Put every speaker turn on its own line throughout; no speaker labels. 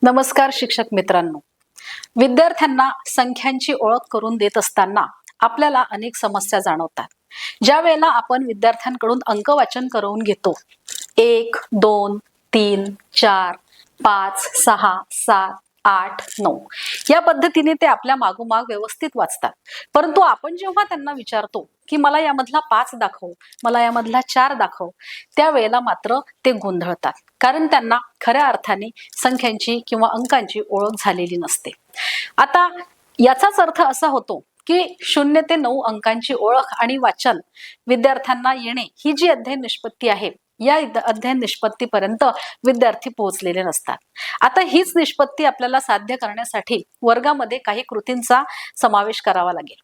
नमस्कार शिक्षक मित्रांनो, विद्यार्थ्यांना संख्यांची ओळख करून देत असताना आपल्याला अनेक समस्या जाणवतात. ज्या वेळेला आपण विद्यार्थ्यांकडून अंक वाचन करून घेतो 1, 2, 3, 4, 5, 6, 7, 8, 9 या पद्धतीने ते आपल्या मागोमाग व्यवस्थित वाचतात. परंतु आपण जेव्हा त्यांना विचारतो की मला यामधला 5 दाखव, मला यामधला 4 दाखव, त्यावेळेला मात्र ते गोंधळतात. कारण त्यांना खऱ्या अर्थाने संख्यांची किंवा अंकांची ओळख झालेली नसते. आता याचाच अर्थ असा होतो की 0 ते 9 अंकांची ओळख आणि वाचन विद्यार्थ्यांना येणे ही जी अध्ययन निष्पत्ती आहे, या अध्ययन निष्पत्तीपर्यंत विद्यार्थी पोहोचलेले नसतात. आता हीच निष्पत्ती आपल्याला साध्य करण्यासाठी वर्गामध्ये काही कृतींचा समावेश करावा लागेल.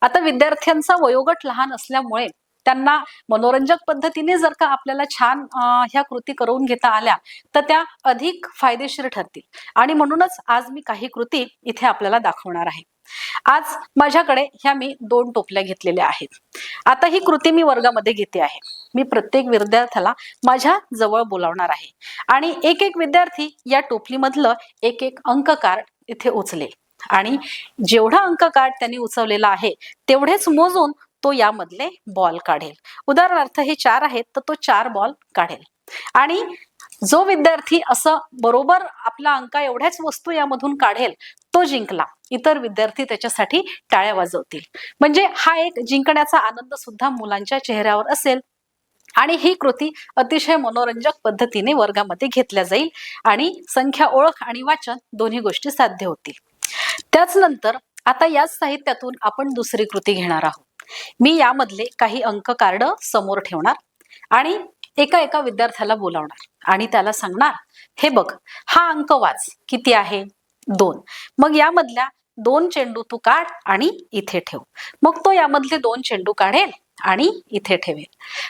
आता विद्यार्थ्यांचा वयोगट लहान असल्यामुळे त्यांना मनोरंजक पद्धतीने जर का आपल्याला छान ह्या कृती करून घेता आल्या तर त्या अधिक फायदेशीर ठरतील. आणि म्हणूनच आज मी काही कृती इथे आपल्याला दाखवणार आहे. आज माझ्याकडे ह्या मी 2 टोपल्या घेतलेल्या आहेत. आता ही कृती मी वर्गामध्ये घेते आहे. मी प्रत्येक विद्यार्थ्याला माझ्या जवळ बोलावणार आहे आणि एक एक विद्यार्थी या टोपलीमधलं एक एक अंक कार्ड इथे उचलेल आणि जेवढा अंक कार्ड त्यांनी उचललेला आहे तेवढेच मोजून तो यामधले बॉल काढेल. उदाहरणार्थ हे 4 आहेत तर तो 4 बॉल काढेल. आणि जो विद्यार्थी असं बरोबर आपला अंका एवढ्याच वस्तू यामधून काढेल तो जिंकला. इतर विद्यार्थी त्याच्यासाठी टाळ्या वाजवतील. म्हणजे हा एक जिंकण्याचा आनंद सुद्धा मुलांच्या चेहऱ्यावर असेल. आणि ही कृती अतिशय मनोरंजक पद्धतीने वर्गामध्ये घेतल्या जाईल आणि संख्या ओळख आणि वाचन दोन्ही गोष्टी साध्य होतील. त्याच नंतर आता याच साहित्यातून आपण दुसरी कृती घेणार आहोत. मी यामधले काही अंक कार्ड समोर ठेवणार आणि एका एका विद्यार्थ्याला बोलावणार आणि त्याला सांगणार, हे बघ, हा अंक वाच, किती आहे? 2. मग यामधल्या 2 चेंडू तू काढ आणि इथे ठेव. मग तो यामधले 2 चेंडू काढेल आणि इथे ठेवेल.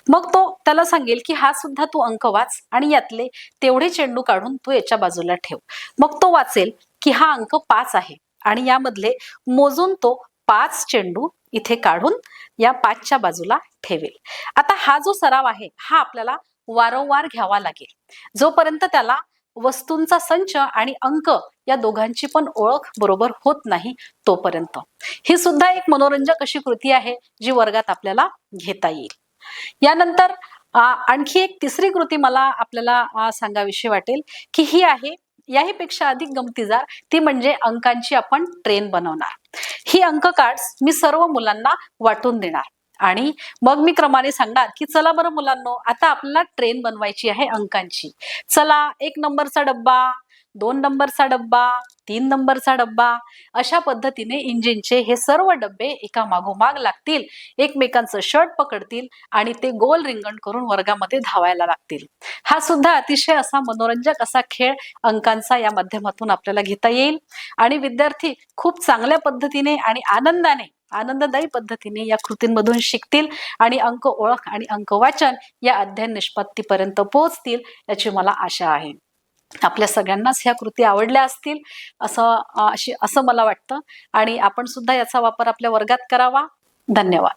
मग तो त्याला सांगेल की हा सुद्धा तू अंक वाच आणि यातले तेवढे चेंडू काढून तू याच्या बाजूला ठेव. मग तो वाचेल की हा अंक 5 आहे आणि यामधले मोजून तो 5 चेंडू इथे काढून या 5च्या बाजूला ठेवेल. आता हा जो सराव आहे हा आपल्याला वारंवार घ्यावा लागेल, जोपर्यंत त्याला वस्तूंचा संच आणि अंक या दोघांची पण ओळख बरोबर होत नाही तोपर्यंत. ही सुद्धा एक मनोरंजक अशी कृती आहे जी वर्गात आपल्याला घेता येईल. यानंतर आणखी एक तिसरी कृती मला आपल्याला सांगावीशी वाटेल की ही आहे याहीपेक्षा अधिक गमतीदार. ती म्हणजे अंकांची आपण ट्रेन बनवणार. ही अंक कार्ड्स मी सर्व मुलांना वाटून देणार आणि मग मी क्रमाने सांगणार की चला बरं मुलांनो, आता आपल्याला ट्रेन बनवायची आहे अंकांची. चला, 1 नंबरचा डब्बा, 2 नंबरचा डब्बा, 3 नंबरचा डब्बा, अशा पद्धतीने इंजिनचे हे सर्व डब्बे एका मागोमाग लागतील, एकमेकांचं शर्ट पकडतील आणि ते गोल रिंगण करून वर्गामध्ये धावायला लागतील. हा सुद्धा अतिशय असा मनोरंजक असा खेळ अंकांचा या माध्यमातून आपल्याला घेता येईल आणि विद्यार्थी खूप चांगल्या पद्धतीने आणि आनंददायी पद्धतीने या कृतींमधून शिकतील आणि अंक ओळख आणि अंक वाचन या अध्ययन निष्पत्तीपर्यंत पोहोचतील याची मला आशा आहे. आपल्या सगळ्यांनाच ह्या कृती आवडल्या असतील असं मला वाटतं आणि आपण सुद्धा याचा वापर आपल्या वर्गात करावा. धन्यवाद.